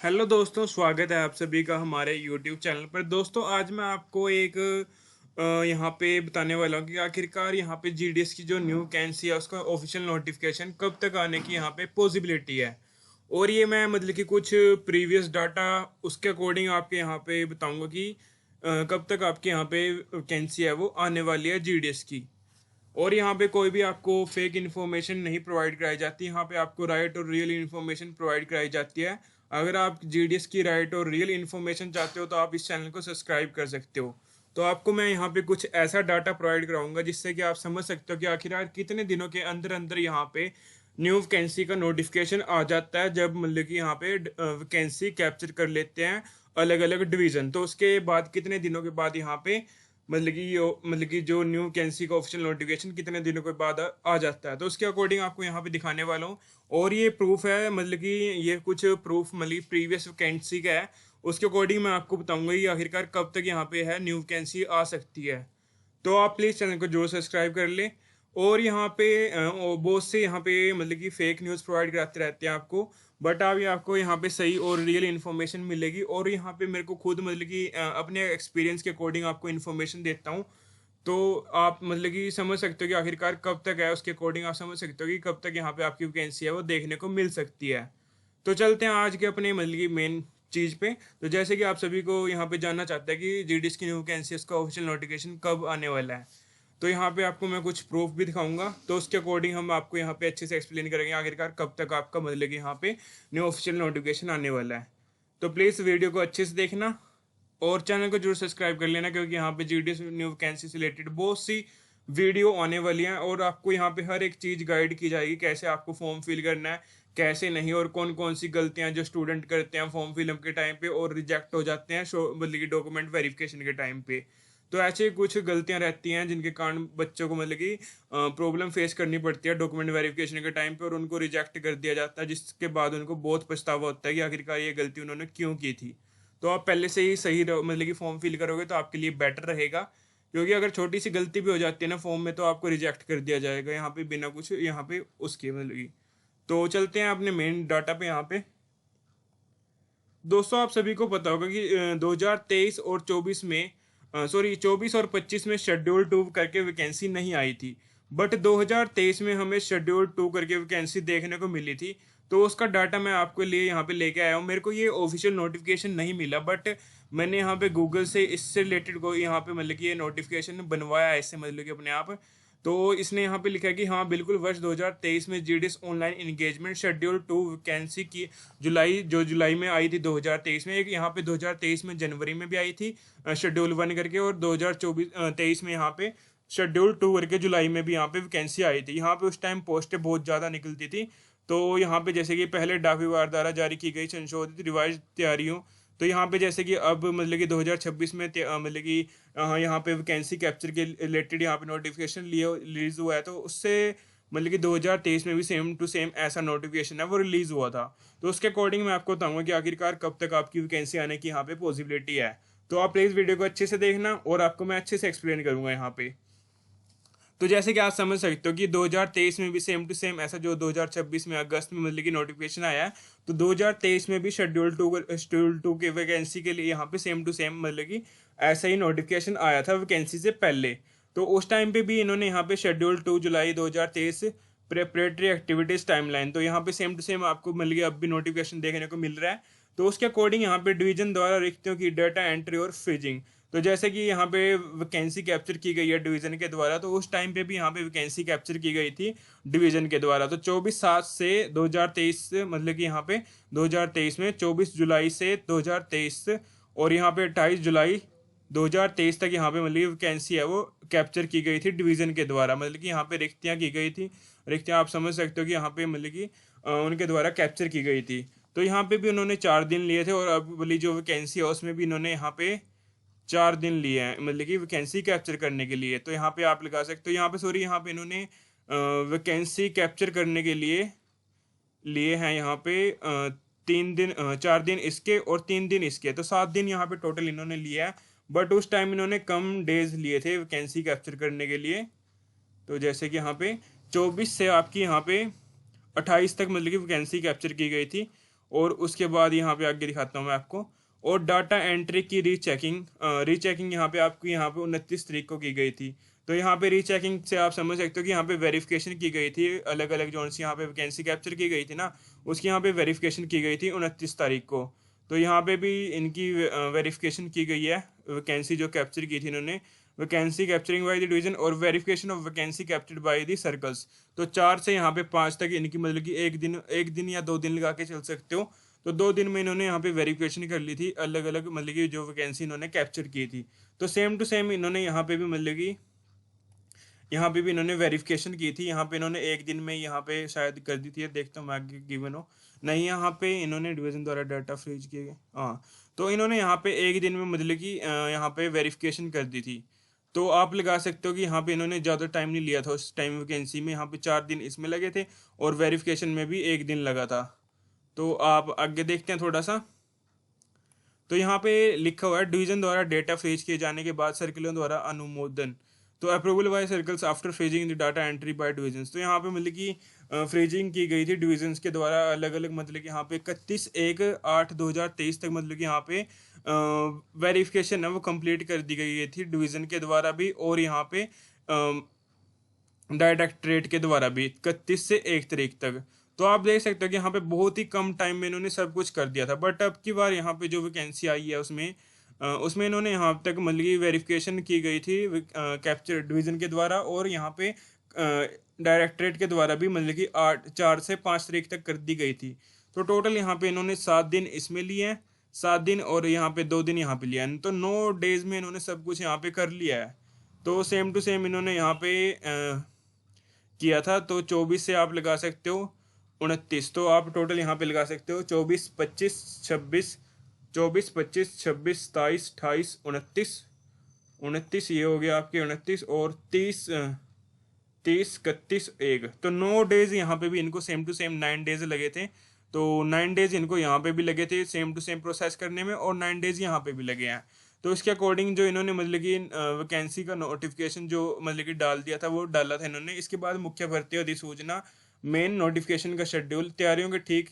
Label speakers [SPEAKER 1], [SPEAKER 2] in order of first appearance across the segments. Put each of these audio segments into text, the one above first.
[SPEAKER 1] Hello दोस्तों, स्वागत है आप सभी का हमारे यूट्यूब चैनल पर। दोस्तों, आज मैं आपको एक यहाँ पे बताने वाला हूँ कि आखिरकार यहाँ पे जीडीएस की जो न्यू वैकेंसी है उसका ऑफिशियल नोटिफिकेशन कब तक आने की यहाँ पे पॉसिबिलिटी है। और ये मैं मतलब कि कुछ प्रीवियस डाटा उसके अकॉर्डिंग आपके यहाँ पे बताऊंगा कि कब तक आपके यहाँ पे वैकेंसी है वो आने वाली है जीडीएस की। और यहाँ पे कोई भी आपको फेक इन्फॉर्मेशन नहीं प्रोवाइड कराई जाती, यहाँ पे आपको राइट और रियल इन्फॉर्मेशन प्रोवाइड कराई जाती है। अगर आप जीडीएस की राइट और रियल इन्फॉर्मेशन चाहते हो तो आप इस चैनल को सब्सक्राइब कर सकते हो। तो आपको मैं यहाँ पे कुछ ऐसा डाटा प्रोवाइड कराऊंगा जिससे कि आप समझ सकते हो कि आखिरकार कितने दिनों के अंदर अंदर यहाँ पे न्यू वैकेंसी का नोटिफिकेशन आ जाता है, जब मतलब कि यहाँ पे वैकेंसी कैप्चर कर लेते हैं अलग अलग डिवीजन। तो उसके बाद कितने दिनों के बाद यहाँ पे मतलब कि जो न्यू वैकेंसी का ऑफिशियल नोटिफिकेशन कितने दिनों के बाद आ जाता है, तो उसके अकॉर्डिंग आपको यहाँ पे दिखाने वाला हूँ। और ये प्रूफ है, मतलब कि ये कुछ प्रूफ मतलब प्रीवियस वैकेंसी का है। उसके अकॉर्डिंग मैं आपको बताऊंगा कि आखिरकार कब तक यहाँ पे है न्यू वैकेंसी आ सकती है। तो आप प्लीज़ चैनल को जरूर सब्सक्राइब कर लें। और यहाँ पे बहुत से यहाँ पे मतलब कि फेक न्यूज़ प्रोवाइड कराते रहते हैं आपको, बट आप ये आपको यहाँ पे सही और रियल इन्फॉर्मेशन मिलेगी। और यहाँ पे मेरे को खुद मतलब कि अपने एक्सपीरियंस के अकॉर्डिंग आपको इन्फॉर्मेशन देता हूँ। तो आप मतलब कि समझ सकते हो कि आखिरकार कब तक है, उसके अकॉर्डिंग आप समझ सकते हो कि कब तक यहाँ पे आपकी वैकेंसी है वो देखने को मिल सकती है। तो चलते हैं आज के अपने मतलब कि मेन चीज़ पे। तो जैसे कि आप सभी को यहाँ पे जानना चाहते हैं कि जीडीएस की न्यू वैकेंसी का ऑफिशियल नोटिफिकेशन कब आने वाला है, तो यहाँ पे आपको मैं कुछ प्रूफ भी दिखाऊंगा। तो उसके अकॉर्डिंग हम आपको यहाँ पे अच्छे से एक्सप्लेन करेंगे आखिरकार कब तक आपका मतलब कि यहाँ पे न्यू ऑफिशियल नोटिफिकेशन आने वाला है। तो प्लीज़ वीडियो को अच्छे से देखना और चैनल को जरूर सब्सक्राइब कर लेना, क्योंकि यहाँ पे जीडीएस न्यू वैकेंसी से रिलेटेड बहुत सी वीडियो आने वाली हैं। और आपको यहाँ पे हर एक चीज़ गाइड की जाएगी, कैसे आपको फॉर्म फिल करना है, कैसे नहीं, और कौन कौन सी गलतियां जो स्टूडेंट करते हैं फॉर्म फिलअप के टाइम पे और रिजेक्ट हो जाते हैं मतलब कि डॉक्यूमेंट वेरिफिकेशन के टाइम पे। तो ऐसे कुछ गलतियां रहती हैं जिनके कारण बच्चों को मतलब कि प्रॉब्लम फेस करनी पड़ती है डॉक्यूमेंट वेरिफिकेशन के टाइम पे, और उनको रिजेक्ट कर दिया जाता है, जिसके बाद उनको बहुत पछतावा होता है कि आखिरकार ये गलती उन्होंने क्यों की थी। तो आप पहले से ही सही मतलब कि फॉर्म फिल करोगे तो आपके लिए बेटर रहेगा, क्योंकि अगर छोटी सी गलती भी हो जाती है ना फॉर्म में तो आपको रिजेक्ट कर दिया जाएगा यहाँ पे बिना कुछ यहाँ पे उसके मतलब की। तो चलते हैं अपने मेन डाटा पे यहाँ पे। दोस्तों, आप सभी को पता होगा कि 2023 और 24 में, सॉरी 24 और 25 में शेड्यूल 2 करके वैकेंसी नहीं आई थी। बट 2023 में हमें शेड्यूल 2 करके वैकेंसी देखने को मिली थी। तो उसका डाटा मैं आपके लिए यहाँ पे लेके आया हूँ। मेरे को ये ऑफिशियल नोटिफिकेशन नहीं मिला, बट मैंने यहाँ पे गूगल से इससे रिलेटेड को यहाँ पे मतलब कि ये नोटिफिकेशन बनवाया है इससे मतलब कि अपने आप। तो इसने यहाँ पे लिखा है कि हाँ बिल्कुल, वर्ष 2023 में GDS online engagement schedule 2 vacancy की जुलाई में आई थी 2023 में। एक यहाँ पे 2023 में जनवरी में भी आई थी शेड्यूल 1 करके, और 2023 में यहाँ पे शेड्यूल 2 करके जुलाई में भी यहाँ पे वैकेंसी आई थी। यहाँ पे उस टाइम पोस्टें बहुत ज़्यादा निकलती थी। तो यहाँ पे जैसे कि पहले डाक विभाग द्वारा जारी की गई संशोधित रिवाइज तैयारियों, तो यहाँ पे जैसे कि अब मतलब कि 2026 में मतलब कि यहाँ पे वैकेंसी कैप्चर के रिलेटेड यहाँ पे नोटिफिकेशन लिए रिलीज हुआ है। तो उससे मतलब कि 2023 में भी सेम टू सेम ऐसा नोटिफिकेशन है वो रिलीज हुआ था। तो उसके अकॉर्डिंग मैं आपको बताऊंगा कि आखिरकार कब तक आपकी वैकेंसी आने की यहाँ पे पॉसिबिलिटी है। तो आप प्लीज़ वीडियो को अच्छे से देखना और आपको मैं अच्छे से एक्सप्लेन करूंगा यहाँ पे। तो जैसे कि आप समझ सकते हो कि 2023 में भी सेम टू सेम ऐसा जो 2026 में अगस्त में मतलब कि नोटिफिकेशन आया है, तो 2023 में भी शेड्यूल 2 के वैकेंसी के लिए यहाँ पे सेम टू सेम मतलब कि ऐसा ही नोटिफिकेशन आया था वैकेंसी से पहले। तो उस टाइम पे भी इन्होंने यहाँ पे शेड्यूल 2 जुलाई 2023 प्रेपरेटरी एक्टिविटीज टाइमलाइन, तो यहाँ पे सेम टू सेम आपको मतलब कि अब भी नोटिफिकेशन देखने को मिल रहा है। तो उसके अकॉर्डिंग यहाँ पे डिवीजन द्वारा रिक्तियों की डाटा एंट्री और फ्रीजिंग, तो जैसे कि यहाँ पे वैकेंसी कैप्चर की गई है डिवीजन के द्वारा, तो उस टाइम पे भी यहाँ पे वैकेंसी कैप्चर की गई थी डिवीजन के द्वारा। तो 24/7 से 2023 मतलब कि यहाँ पे 2023 में 24 जुलाई से 2023 और यहाँ पे 28 जुलाई 2023 तक यहाँ पे मतलब कि वैकेंसी है वो कैप्चर की गई थी डिवीजन के द्वारा, मतलब कि यहाँ पे रिक्तियाँ की गई थी। रिक्तियाँ आप समझ सकते हो कि यहाँ पे मतलब कि उनके द्वारा कैप्चर की गई थी। तो यहाँ पे भी उन्होंने 4 दिन लिए थे, और अब वाली जो वैकेंसी है उसमें भी इन्होंने यहाँ पे 4 दिन लिए हैं मतलब कि वैकेंसी कैप्चर करने के लिए। तो यहाँ पे आप लगा सकते हो, यहाँ पे सॉरी यहाँ पे इन्होंने वैकेंसी कैप्चर करने के लिए लिए हैं यहाँ पे 3 दिन 4 दिन इसके और 3 दिन इसके, तो 7 दिन यहाँ पे टोटल इन्होंने लिया है। बट उस टाइम इन्होंने कम डेज लिए थे वैकेंसी कैप्चर करने के लिए। तो जैसे कि यहाँ पे 24 से आपकी यहाँ पे 28 तक मतलब कि वैकेंसी कैप्चर की गई थी। और उसके बाद यहाँ पे आगे दिखाता हूँ मैं आपको। और डाटा एंट्री की रीचेकिंग यहाँ पे आपको यहाँ पे 29 तारीख को की गई थी। तो यहाँ पे रीचेकिंग से आप समझ सकते हो कि यहाँ पे वेरिफिकेशन की गई थी, अलग अलग जोन से यहाँ पे वैकेंसी कैप्चर की गई थी ना, उसकी यहाँ पे वेरिफिकेशन की गई थी 29 तारीख को। तो यहाँ पे भी इनकी वेरिफिकेशन की गई है, वैकेंसी जो कैप्चर की थी इन्होंने, vacancy capturing by the division और verification of vacancy captured by the circles. तो 4 से यहाँ पे 5 तक इनकी मतलब कि एक दिन या 2 दिन लगा के चल सकते हो। तो 2 दिन में इन्होंने यहाँ पे वेरिफिकेशन कर ली थी, अलग अलग मतलब कि जो वैकेंसी इन्होंने कैप्चर की थी। तो सेम टू सेम इन्होंने यहाँ पे भी मतलब कि यहाँ पे भी इन्होंने वेरिफिकेशन की थी। यहाँ पे इन्होंने एक दिन में यहाँ पे शायद कर दी थी, देखता हूँ मैं आगे गिवन हो नहीं। यहाँ पे इन्होंने डिवीजन द्वारा डाटा फ्रीज किए गए, हाँ। तो इन्होंने यहाँ पे एक दिन में मतलब कि यहाँ पे वेरिफिकेशन कर दी थी। तो आप लगा सकते हो कि यहाँ पे इन्होंने ज़्यादा टाइम नहीं लिया था उस टाइम वैकेंसी में, यहाँ पे 4 दिन इसमें लगे थे और वेरिफिकेशन में भी एक दिन लगा था। तो आप आगे देखते हैं थोड़ा सा। तो यहाँ पे लिखा हुआ है डिवीजन द्वारा डेटा फ्रीज किए जाने के बाद सर्कलों द्वारा अनुमोदन। तो approval by circles after freezing the data entry by divisions. तो यहाँ पे मतलब कि फ्रीजिंग की गई थी डिवीजन्स के द्वारा, अलग अलग मतलब कि यहाँ पे 31/8/2023 तक मतलब कि यहाँ पे वेरिफिकेशन है वो कंप्लीट कर दी गई थी डिवीजन के द्वारा भी, और यहाँ पे डायरेक्टरेट के द्वारा भी 31 से 1 तारीख तक। तो आप देख सकते हो कि यहाँ पे बहुत ही कम टाइम में इन्होंने सब कुछ कर दिया था। बट अब की बार यहाँ पे जो वैकेंसी आई है उसमें इन्होंने यहाँ तक मतलब कि वेरिफिकेशन की गई थी कैप्चर डिवीजन के द्वारा, और यहाँ पे डायरेक्टरेट के द्वारा भी मतलब कि 4 से 5 तारीख तक कर दी गई थी। तो टोटल यहाँ पे इन्होंने 7 दिन इसमें लिए हैं, 7 दिन, और यहाँ पे 2 दिन यहाँ पे लिया है। तो 9 डेज में इन्होंने सब कुछ यहाँ पे कर लिया है। तो सेम टू सेम इन्होंने यहाँ पे किया था। तो 24 से आप लगा सकते हो 29, तो आप टोटल यहाँ पे लगा सकते हो 24 25 26 29 ये हो गया आपके 29, और 30 31 1। तो 9 डेज यहाँ पे भी इनको सेम टू सेम 9 डेज लगे थे। तो 9 डेज इनको यहाँ पे भी लगे थे सेम टू सेम प्रोसेस करने में, और 9 डेज यहाँ पे भी लगे हैं। तो इसके अकॉर्डिंग जो इन्होंने मतलब कि वैकेंसी का नोटिफिकेशन जो मतलब कि डाल दिया था वो डाला था इन्होंने। इसके बाद मुख्य भर्ती अधिसूचना मेन नोटिफिकेशन का शेड्यूल तैयारियों के ठीक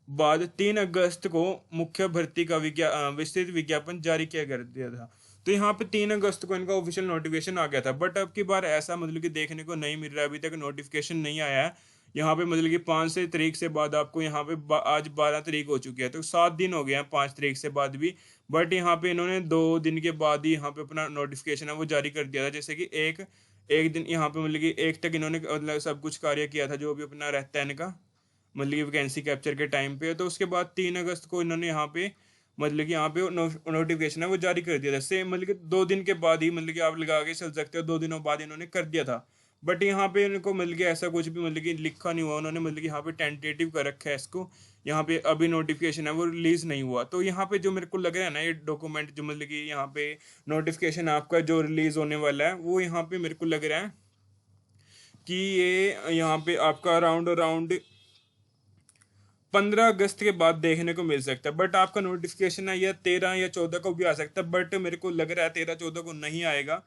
[SPEAKER 1] बाद 3 अगस्त को मुख्य भर्ती का विस्तृत विज्ञापन जारी किया कर दिया था। तो यहाँ पे 3 अगस्त को इनका ऑफिशियल नोटिफिकेशन आ गया था। बट अब की बार ऐसा मतलब कि देखने को नहीं मिल रहा है, अभी तक नोटिफिकेशन नहीं आया है। यहाँ पे मतलब कि 5 तारीख से बाद आपको यहाँ पे आज 12 तारीख हो चुकी है, तो 7 दिन हो गए हैं 5 तारीख से बाद भी। बट यहाँ पे इन्होंने 2 दिन के बाद ही यहाँ पे अपना नोटिफिकेशन है वो जारी कर दिया था। जैसे कि एक एक दिन यहाँ पे मतलब कि 1 तक इन्होंने मतलब सब कुछ कार्य किया था जो भी अपना रहता है इनका मतलब कि वैकेंसी कैप्चर के टाइम पे। तो उसके बाद 3 अगस्त को इन्होंने यहाँ पे मतलब कि यहाँ पे नोटिफिकेशन है वो जारी कर दिया था। सेम मतलब कि 2 दिन के बाद ही मतलब कि आप लगा के चल सकते हो 2 दिनों बाद इन्होंने कर दिया था। बट यहाँ पे इनको मतलब कि ऐसा कुछ भी मतलब कि लिखा नहीं हुआ उन्होंने, मतलब कि यहाँ पे टेंटेटिव कर रखा है इसको। यहाँ पे अभी नोटिफिकेशन है वो रिलीज नहीं हुआ। तो यहाँ पे जो मेरे को लग रहा है ना ये डॉक्यूमेंट जो मतलब कि यहाँ पे नोटिफिकेशन आपका जो रिलीज होने वाला है वो यहाँ पे मेरे को लग रहा है कि ये यहाँ पे आपका अराउंड अराउंड 15 अगस्त के बाद देखने को मिल सकता है। बट आपका नोटिफिकेशन है या 13 या 14 को भी आ सकता है, बट मेरे को लग रहा है 13 14 को नहीं आएगा।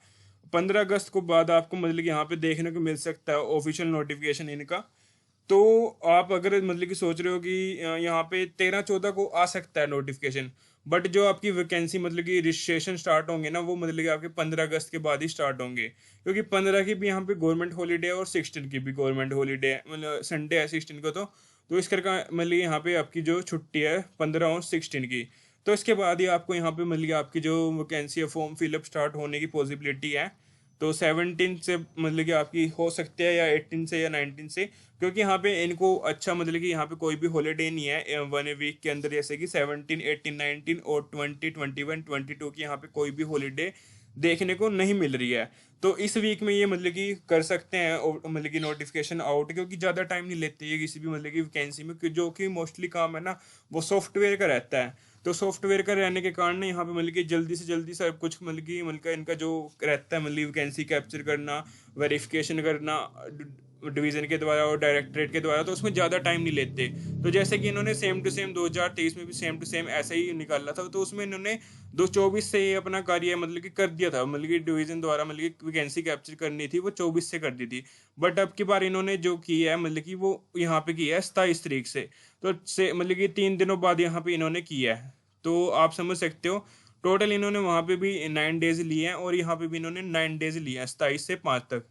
[SPEAKER 1] 15 अगस्त को बाद आपको मतलब कि यहाँ पे देखने को मिल सकता है ऑफिशियल नोटिफिकेशन इनका। तो आप अगर मतलब कि सोच रहे हो कि यहाँ पे 13 14 को आ सकता है नोटिफिकेशन, बट जो आपकी वैकेंसी मतलब कि रजिस्ट्रेशन स्टार्ट होंगे ना वो मतलब कि आपके 15 अगस्त के बाद ही स्टार्ट होंगे, क्योंकि 15 की भी यहाँ पे गवर्नमेंट हॉलीडे है और 16 की भी गवर्नमेंट हॉलीडे है, मतलब संडे है 16 को। तो इस करके मतलब यहाँ पे आपकी जो छुट्टी है 15 और 16 की। तो इसके बाद ही आपको यहाँ पे मतलब कि आपकी जो वैकेंसी है फॉर्म फिलअप स्टार्ट होने की पॉसिबिलिटी है। तो 17 से मतलब कि आपकी हो सकती है या 18 से या 19 से, क्योंकि यहाँ पे इनको अच्छा मतलब कि यहाँ पे कोई भी हॉलीडे नहीं है 1 वीक के अंदर, जैसे कि 17 18 19 और 20 21 22 की यहाँ पे कोई भी हॉलीडे देखने को नहीं मिल रही है। तो इस वीक में ये मतलब कि कर सकते हैं मतलब कि नोटिफिकेशन आउट, क्योंकि ज़्यादा टाइम नहीं लेते ये किसी भी मतलब कि वैकेंसी में, जो कि मोस्टली काम है ना वो सॉफ्टवेयर का रहता है। तो सॉफ्टवेयर का रहने के कारण यहाँ पे मतलब कि जल्दी से जल्दी सब कुछ मतलब कि मतलब इनका जो रहता है मतलब वैकेंसी कैप्चर करना, वेरिफिकेशन करना, डिवीज़न के द्वारा और डायरेक्टरेट के द्वारा, तो उसमें ज़्यादा टाइम नहीं लेते। तो जैसे कि इन्होंने सेम टू सेम 2023 में भी सेम टू सेम ऐसा ही निकाला था, तो उसमें इन्होंने 2024 से ये अपना कार्य मतलब कि कर दिया था, मतलब कि डिवीज़न द्वारा मतलब कि वैकेंसी कैप्चर करनी थी वो 24 से कर दी थी। बट अब की बार इन्होंने जो किया है मतलब कि वो यहाँ पे किया है 27 तारीख से, तो से मतलब कि 3 दिनों बाद यहाँ पे इन्होंने किया है। तो आप समझ सकते हो टोटल इन्होंने वहाँ पे भी 9 डेज लिए हैं और यहाँ पे भी इन्होंने 9 डेज लिए हैं 27 से 5 तक।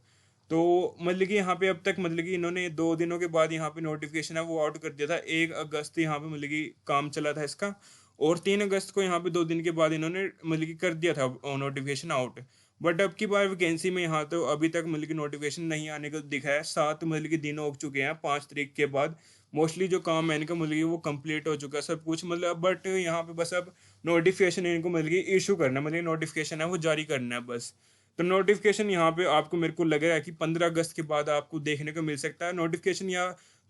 [SPEAKER 1] तो मतलब कि यहाँ पे अब तक मतलब कि इन्होंने 2 दिनों के बाद यहाँ पे नोटिफिकेशन है वो आउट कर दिया था। 1 अगस्त यहाँ पे मतलब कि काम चला था इसका, और 3 अगस्त को यहाँ पे 2 दिन के बाद इन्होंने मतलब कि कर दिया था नोटिफिकेशन आउट। बट अब की बार वैकेंसी में यहाँ तो अभी तक मतलब कि नोटिफिकेशन नहीं आने को दिखा है। 7 मतलब कि दिन हो चुके हैं 5 तारीख के बाद। मोस्टली जो काम है इनका मतलब कि वो कंप्लीट हो चुका है सब कुछ, मतलब बट यहाँ पे बस अब नोटिफिकेशन इनको मतलब कि इशू करना है, मतलब नोटिफिकेशन है वो जारी करना है बस। तो नोटिफिकेशन यहाँ पे आपको मेरे को लग रहा है कि 15 अगस्त के बाद आपको देखने को मिल सकता है नोटिफिकेशन, या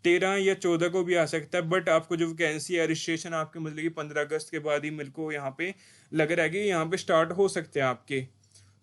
[SPEAKER 1] 13 या 14 को भी आ सकता है। बट आपको जो वैकेंसी है रजिस्ट्रेशन आपके मतलब कि 15 अगस्त के बाद ही मेरे को यहाँ पे लग रहा है कि यहाँ पे स्टार्ट हो सकते हैं आपके।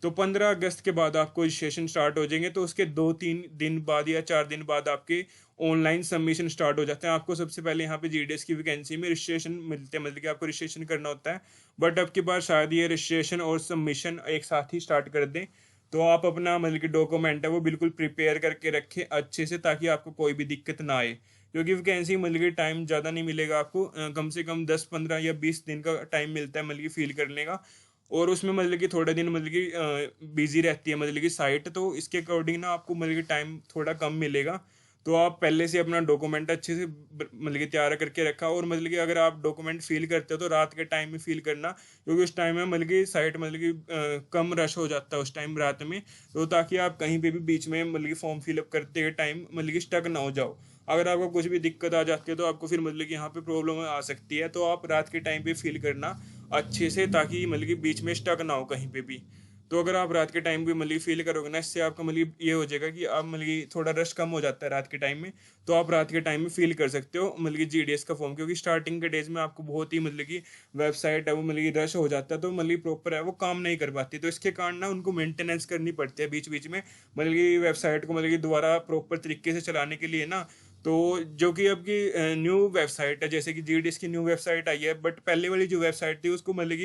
[SPEAKER 1] तो 15 अगस्त के बाद आपको रजिस्ट्रेशन स्टार्ट हो जाएंगे, तो उसके 2-3 दिन बाद या 4 दिन बाद आपके ऑनलाइन सबमिशन स्टार्ट हो जाते हैं। आपको सबसे पहले यहाँ पे जीडीएस की वैकेंसी में रजिस्ट्रेशन मिलते हैं, मतलब कि आपको रजिस्ट्रेशन करना होता है। बट अब की बार शायद ये रजिस्ट्रेशन और सबमिशन एक साथ ही स्टार्ट कर दें। तो आप अपना मतलब कि डॉक्यूमेंट है वो बिल्कुल प्रिपेयर करके रखें अच्छे से, ताकि आपको कोई भी दिक्कत ना आए। क्योंकि वैकेंसी मतलब कि टाइम ज़्यादा नहीं मिलेगा आपको, कम से कम 10-15 या 20 दिन का टाइम मिलता है मतलब कि फील करने का। और उसमें मतलब कि थोड़ा दिन मतलब कि बिजी रहती है मतलब कि साइट, तो इसके अकॉर्डिंग ना आपको मतलब कि टाइम थोड़ा कम मिलेगा। तो आप पहले से अपना डॉक्यूमेंट अच्छे से मतलब कि तैयार करके रखा, और मतलब कि अगर आप डॉक्यूमेंट फिल करते हो तो रात के टाइम में फिल करना, क्योंकि उस टाइम में मतलब कि साइट मतलब कि कम रश हो जाता है उस टाइम रात में। तो ताकि आप कहीं पे भी बीच में मतलब कि फॉर्म फिलअप करते हुए टाइम मतलब कि स्टक ना हो जाओ। अगर आपको कुछ भी दिक्कत आ जाती है तो आपको फिर मतलब कि यहाँ पे प्रॉब्लम आ सकती है, तो आप रात के टाइम पे फिल करना अच्छे से, ताकि मतलब कि बीच में स्टक ना हो कहीं पे भी। तो अगर आप रात के टाइम भी मतलब फील करोगे ना, इससे आपका मतलब ये हो जाएगा कि आप मतलब कि थोड़ा रश कम हो जाता है रात के टाइम में। तो आप रात के टाइम में फील कर सकते हो मतलब कि जीडीएस का फॉर्म, क्योंकि स्टार्टिंग के डेज में आपको बहुत ही मतलब कि वेबसाइट है वो मतलब कि रश हो जाता है, तो मतलब कि प्रॉपर है वो काम नहीं कर पाती। तो इसके कारण ना उनको मेंटेनेंस करनी पड़ती है बीच बीच में, मतलब कि वेबसाइट को मतलब कि दोबारा प्रॉपर तरीके से चलाने के लिए ना। तो जो कि अब की न्यू वेबसाइट है, जैसे कि जीडीएस की न्यू वेबसाइट आई है, बट पहले वाली जो वेबसाइट थी उसको मतलब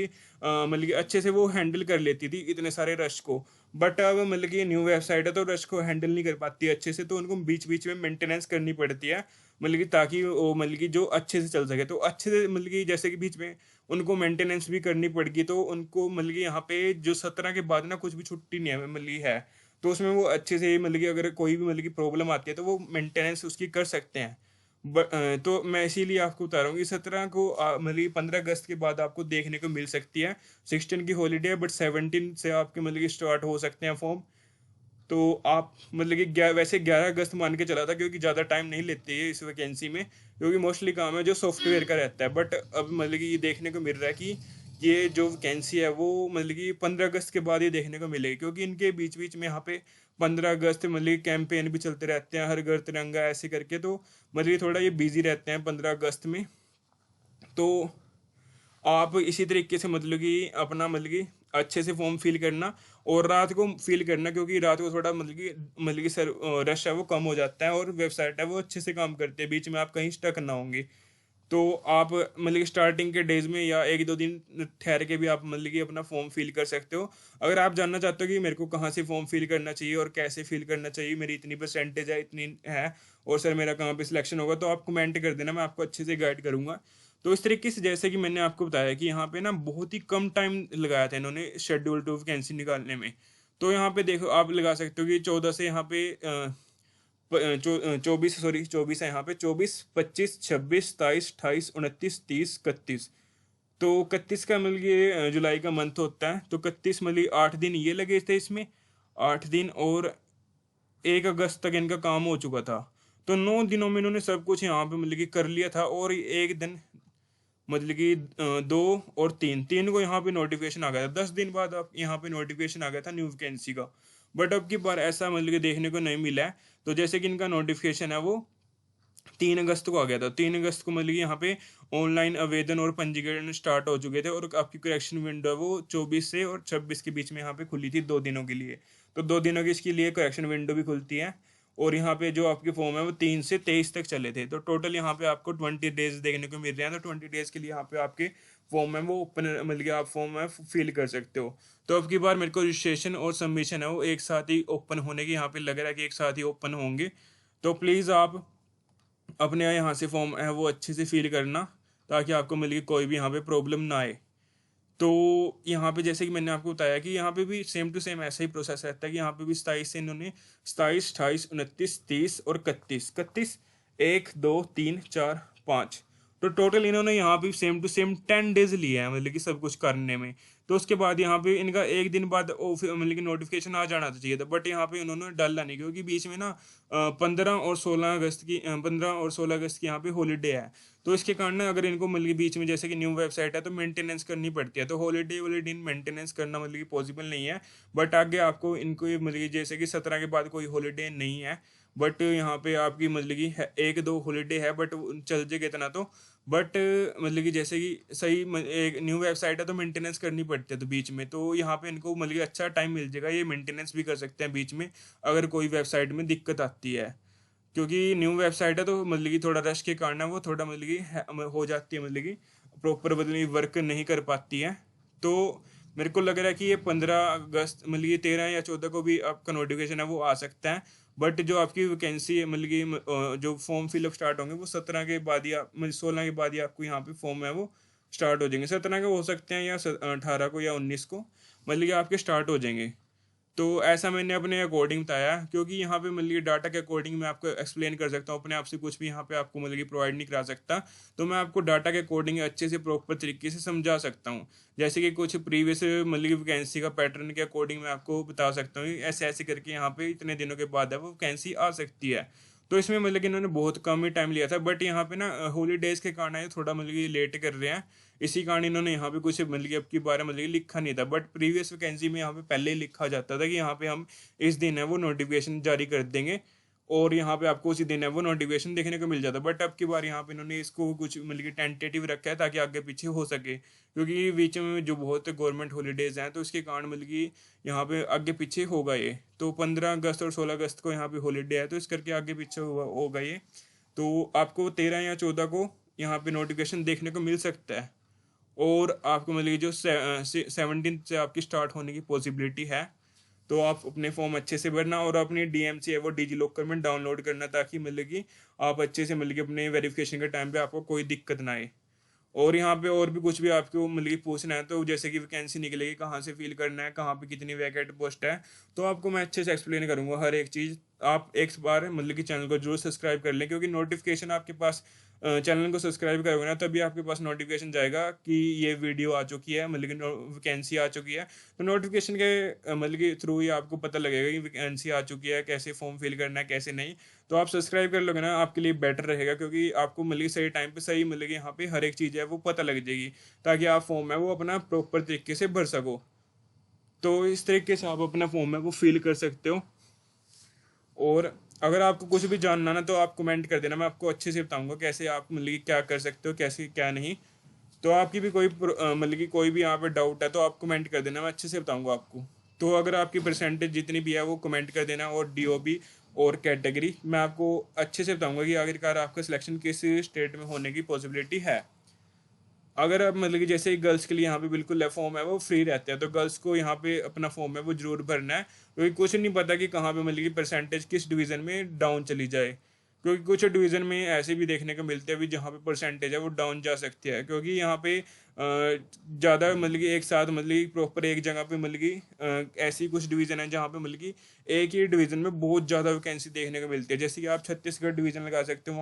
[SPEAKER 1] कि अच्छे से वो हैंडल कर लेती थी इतने सारे रश को। बट अब मतलब कि न्यू वेबसाइट है तो रश को हैंडल नहीं कर पाती है अच्छे से, तो उनको बीच बीच में मेंटेनेंस करनी पड़ती है, मतलब कि ताकि वो मतलब कि जो अच्छे से चल सके। तो अच्छे से मतलब कि जैसे कि बीच में उनको मेंटेनेंस भी करनी पड़ेगी, तो उनको मतलब कि यहाँ पे जो 17 के बाद ना कुछ भी छुट्टी नहीं है मतलब कि है। तो उसमें वो अच्छे से मतलब कि अगर कोई भी मतलब कि प्रॉब्लम आती है तो वो मेंटेनेंस उसकी कर सकते हैं। तो मैं इसीलिए आपको बता रहा हूँ कि 17 को मतलब 15 अगस्त के बाद आपको देखने को मिल सकती है। 16 की हॉलीडे है, बट 17 से आपके मतलब कि स्टार्ट हो सकते हैं फॉर्म। तो आप मतलब कि वैसे 11 अगस्त मान के चला था, क्योंकि ज़्यादा टाइम नहीं लेते ये इस वैकेंसी में, क्योंकि मोस्टली काम है जो सॉफ्टवेयर का रहता है। बट अब मतलब कि ये देखने को मिल रहा है कि ये जो वैकेंसी है वो मतलब कि 15 अगस्त के बाद ही देखने को मिलेगी, क्योंकि इनके बीच बीच में यहाँ पे 15 अगस्त मतलब कि कैंपेन भी चलते रहते हैं, हर घर तिरंगा ऐसे करके। तो मतलब कि थोड़ा ये बिजी रहते हैं 15 अगस्त में। तो आप इसी तरीके से मतलब कि अपना मतलब कि अच्छे से फॉर्म फिल करना, और रात को फिल करना, क्योंकि रात को थोड़ा मतलब कि सर रश है वो कम हो जाता है, और वेबसाइट है वो अच्छे से काम करते हैं, बीच में आप कहीं स्टक ना होंगे। तो आप मतलब कि स्टार्टिंग के डेज में या 1-2 दिन ठहर के भी आप मतलब कि अपना फॉर्म फिल कर सकते हो। अगर आप जानना चाहते हो कि मेरे को कहाँ से फॉर्म फिल करना चाहिए और कैसे फिल करना चाहिए, मेरी इतनी परसेंटेज है, इतनी है, और सर मेरा कहाँ पे सिलेक्शन होगा, तो आप कमेंट कर देना, मैं आपको अच्छे से गाइड करूंगा। तो इस तरीके से जैसे कि मैंने आपको बताया कि यहाँ पे ना बहुत ही कम टाइम लगाया था इन्होंने शेड्यूल टू वैकेंसी निकालने में। तो यहाँ पे देखो आप लगा सकते हो कि 14 से यहाँ पे 24, सॉरी 24 है यहाँ पे, 24, 25, 26, 27, 28, 29, 30, 31। तो 31 का मतलब ये जुलाई का मंथ होता है, तो 31 मतलब 8 दिन ये लगे थे इसमें, 8 दिन, और 1 अगस्त तक इनका काम हो चुका था। तो 9 दिनों में इन्होंने सब कुछ यहाँ पे मतलब कि कर लिया था। और एक दिन मतलब कि 2 और 3 को यहाँ पे नोटिफिकेशन आ गया था, 10 दिन बाद अब यहाँ पे नोटिफिकेशन आ गया था न्यू वैकेंसी का। बट अब की बार ऐसा मतलब कि देखने को नहीं मिला है। तो जैसे कि इनका नोटिफिकेशन है वो 3 अगस्त को आ गया था। 3 अगस्त को मतलब कि यहाँ पे ऑनलाइन आवेदन और पंजीकरण स्टार्ट हो चुके थे, और आपकी करेक्शन विंडो है वो 24 से और 26 के बीच में यहाँ पे खुली थी 2 दिनों के लिए। तो 2 दिनों की इसके लिए करेक्शन विंडो भी खुलती है। और यहाँ पे जो आपके फॉर्म है वो 3 से 23 तक चले थे। तो टोटल यहाँ पे आपको 20 डेज देखने को मिल रहे हैं। तो 20 डेज के लिए यहाँ पे आपके फॉर्म है वो ओपन मिल गया, आप फॉर्म है फिल कर सकते हो। तो अब की बार मेरे को रजिस्ट्रेशन और सबमिशन है वो एक साथ ही ओपन होने की यहाँ पे लग रहा है कि एक साथ ही ओपन होंगे। तो प्लीज़ आप अपने यहाँ से फॉर्म है वो अच्छे से फिल करना, ताकि आपको मिल के कोई भी यहाँ पे प्रॉब्लम ना आए। तो यहाँ पे जैसे कि मैंने आपको बताया कि यहाँ पे भी सेम टू सेम ऐसा ही प्रोसेस रहता है कि यहाँ पे भी 27 से इन्होंने 27, 28, 29, 30 और 31, 1, 2, 3, 4, 5, तो टोटल इन्होंने यहाँ पे सेम टू सेम 10 डेज लिए हैं मतलब कि सब कुछ करने में। तो उसके बाद यहाँ पे इनका एक दिन बाद मतलब कि नोटिफिकेशन आ जाना चाहिए था, बट यहाँ पे उन्होंने डाला नहीं, क्योंकि बीच में ना 15 और 16 अगस्त की यहाँ पे हॉलीडे है। तो इसके कारण ना अगर इनको मतलब कि बीच में जैसे कि न्यू वेबसाइट है तो मेंटेनेंस करनी पड़ती है, तो हॉलीडे वाले दिन मेंटेनेंस करना मतलब कि पॉसिबल नहीं है। बट आगे आपको इनको ये मतलब कि जैसे कि 17 के बाद कोई हॉलीडे नहीं है, बट यहाँ पे आपकी मतलब कि 1-2 हॉलीडे है, बट चल जाएगा इतना तो। बट मतलब कि जैसे कि सही एक न्यू वेबसाइट है तो मेंटेनेंस करनी पड़ती है, तो बीच में तो यहाँ पे इनको मतलब कि अच्छा टाइम मिल जाएगा, ये मेंटेनेंस भी कर सकते हैं बीच में अगर कोई वेबसाइट में दिक्कत आती है। क्योंकि न्यू वेबसाइट है तो मतलब कि थोड़ा रश के कारण है वो थोड़ा मतलब कि हो जाती है, मतलब कि प्रॉपर मतलब कि वर्क नहीं कर पाती है। तो मेरे को लग रहा है कि ये 15 अगस्त मतलब कि 13 या 14 को भी आपका नोटिफिकेशन है वो आ सकता है। बट जो आपकी वैकेंसी है मतलब कि जो फॉर्म फिलअप स्टार्ट होंगे वो 17 के बाद ही मतलब 16 के बाद ही आपको यहाँ पे फॉर्म है वो स्टार्ट हो जाएंगे। 17 के हो सकते हैं या 18 को या 19 को मतलब कि आपके स्टार्ट हो जाएंगे। तो ऐसा मैंने अपने अकॉर्डिंग बताया, क्योंकि यहाँ पे मतलब कि डाटा के अकॉर्डिंग मैं आपको एक्सप्लेन कर सकता हूँ, अपने आप से कुछ भी यहाँ पे आपको मतलब कि प्रोवाइड नहीं करा सकता। तो मैं आपको डाटा के अकॉर्डिंग अच्छे से प्रॉपर तरीके से समझा सकता हूँ। जैसे कि कुछ प्रीवियस मतलब कि वैकेंसी का पैटर्न के अकॉर्डिंग मैं आपको बता सकता हूँ ऐसे ऐसे करके यहाँ पे इतने दिनों के बाद है वो वैकेंसी आ सकती है। तो इसमें मतलब कि इन्होंने बहुत कम ही टाइम लिया था, बट यहाँ पे ना हॉलीडेज के कारण ये थोड़ा मतलब कि लेट कर रहे हैं। इसी कारण इन्होंने यहाँ पे कुछ मतलब कि अब की बारे मतलब कि लिखा नहीं था, बट प्रीवियस वैकेंसी में यहाँ पे पहले ही लिखा जाता था कि यहाँ पे हम इस दिन है वो नोटिफिकेशन जारी कर देंगे, और यहाँ पे आपको उसी दिन है वो नोटिफिकेशन देखने को मिल जाता। बट अब की बार यहाँ पे इन्होंने इसको कुछ मतलब कि टेंटेटिव रखा है ताकि आगे पीछे हो सके, क्योंकि बीच में जो बहुत गवर्नमेंट हॉलीडेज हैं तो इसके कारण मतलब कि यहाँ पे आगे पीछे होगा ये। तो 15 अगस्त और 16 अगस्त को यहाँ पे हॉलीडे है, तो इस करके आगे पीछे होगा ये। तो आपको 13 या 14 को यहाँ पे नोटिफिकेशन देखने को मिल सकता है, और आपको मतलब कि जो 17 से आपकी स्टार्ट होने की पॉसिबिलिटी है। तो आप अपने फॉर्म अच्छे से भरना और अपनी डीएमसी है वो डिजी लॉकर में डाउनलोड करना, ताकि मतलब कि आप अच्छे से मतलब कि अपने वेरिफिकेशन के टाइम पे आपको कोई दिक्कत ना आए। और यहाँ पे और भी कुछ भी आपको मतलब कि पूछना है तो जैसे कि वैकेंसी निकलेगी कहाँ से फिल करना है, कहाँ पे कितनी वैकेंट पोस्ट है, तो आपको मैं अच्छे से एक्सप्लेन करूँगा हर एक चीज़। आप एक बार मतलब कि चैनल को जरूर सब्सक्राइब कर लें, क्योंकि नोटिफिकेशन आपके पास चैनल को सब्सक्राइब करोगे ना तभी आपके पास नोटिफिकेशन जाएगा कि ये वीडियो आ चुकी है, मतलब कि वैकेंसी आ चुकी है। तो नोटिफिकेशन के मतलब कि थ्रू ही आपको पता लगेगा कि वैकेंसी आ चुकी है, कैसे फॉर्म फिल करना है कैसे नहीं। तो आप सब्सक्राइब कर लोगे ना आपके लिए बेटर रहेगा, क्योंकि आपको मतलब कि सही टाइम पे सही मतलब कि यहाँ पे हर एक चीज़ है वो पता लग जाएगी, ताकि आप फॉर्म है वो अपना प्रॉपर तरीके से भर सको। तो इस तरीके से आप अपना फॉर्म है वो फिल कर सकते हो। और अगर आपको कुछ भी जानना ना तो आप कमेंट कर देना, मैं आपको अच्छे से बताऊंगा कैसे आप मतलब कि क्या कर सकते हो कैसे क्या नहीं। तो आपकी भी कोई मतलब कि कोई भी यहाँ पे डाउट है तो आप कमेंट कर देना, मैं अच्छे से बताऊंगा आपको। तो अगर आपकी परसेंटेज जितनी भी है वो कमेंट कर देना, और डीओबी और कैटेगरी मैं आपको अच्छे से बताऊंगा कि आखिरकार आपका सिलेक्शन किस स्टेट में होने की पॉसिबिलिटी है। अगर आप मतलब कि जैसे गर्ल्स के लिए यहाँ पे बिल्कुल फॉर्म है वो फ्री रहते हैं, तो गर्ल्स को यहाँ पे अपना फॉर्म है वो जरूर भरना है, क्योंकि कुछ नहीं पता कि कहाँ पे मतलब कि परसेंटेज किस डिवीज़न में डाउन चली जाए। क्योंकि कुछ डिवीज़न में ऐसे भी देखने को मिलते हैं भी जहाँ पे परसेंटेज है वो डाउन जा सकती है, क्योंकि यहाँ पे ज़्यादा मतलब कि एक साथ मतलब कि प्रॉपर एक जगह पे मतलब कि ऐसी कुछ डिवीज़न है जहाँ पे मतलब कि एक ही डिवीज़न में बहुत ज़्यादा वैकेंसी देखने को मिलती है। जैसे कि आप छत्तीसगढ़ डिवीज़न लगा सकते हो,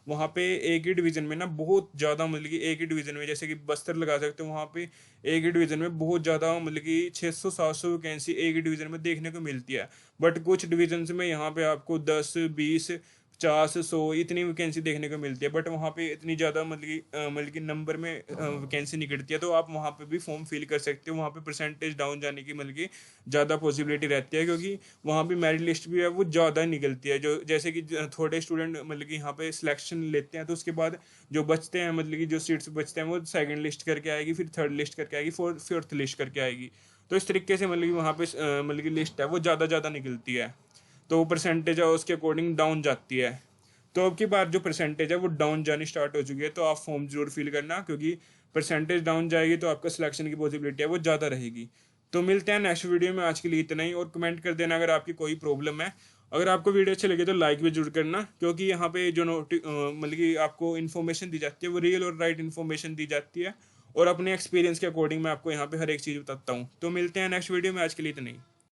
[SPEAKER 1] वहाँ पे एक ही डिवीज़न में ना बहुत ज़्यादा मतलब कि एक ही डिवीज़न में जैसे कि बस्तर लगा सकते हो, वहाँ पे एक ही डिवीज़न में बहुत ज़्यादा मतलब कि 600-700 वैकेंसी एक ही डिवीज़न में देखने को मिलती है। बट कुछ डिवीजन्स में यहाँ पे आपको 10, 20, 50, 100 इतनी वैकेंसी देखने को मिलती है, बट वहाँ पे इतनी ज़्यादा मतलब कि नंबर में वैकेंसी निकलती है, तो आप वहाँ पे भी फॉर्म फिल कर सकते हो। वहाँ पे परसेंटेज डाउन जाने की मतलब कि ज़्यादा पॉसिबिलिटी रहती है, क्योंकि वहाँ पे मेरिट लिस्ट भी है वो ज़्यादा निकलती है। जो जैसे कि थोड़े स्टूडेंट मतलब कि यहाँ पे सिलेक्शन लेते हैं तो उसके बाद जो बचते हैं मतलब कि जो सीट्स बचते हैं वो सेकंड लिस्ट करके आएगी, फिर थर्ड लिस्ट करके आएगी, फोर्थ लिस्ट करके आएगी। तो इस तरीके से मतलब कि वहाँ पे मतलब कि लिस्ट है वो ज़्यादा निकलती है। तो वो परसेंटेज है उसके अकॉर्डिंग डाउन जाती है। तो अब की बार जो परसेंटेज है वो डाउन जानी स्टार्ट हो चुकी है, तो आप फॉर्म जरूर फिल करना, क्योंकि परसेंटेज डाउन जाएगी तो आपका सिलेक्शन की पॉसिबिलिटी है वो ज़्यादा रहेगी। तो मिलते हैं नेक्स्ट वीडियो में, आज के लिए इतना ही। और कमेंट कर देना अगर आपकी कोई प्रॉब्लम है। अगर आपको वीडियो अच्छी लगे तो लाइक भी जरूर करना, क्योंकि यहाँ पे जो मतलब कि आपको इन्फॉर्मेशन दी जाती है वो रियल और राइट इन्फॉर्मेशन दी जाती है, और अपने एक्सपीरियंस के अकॉर्डिंग मैं आपको यहाँ पे हर एक चीज़ बताता हूँ। तो मिलते हैं नेक्स्ट वीडियो में, आज के लिए इतना ही।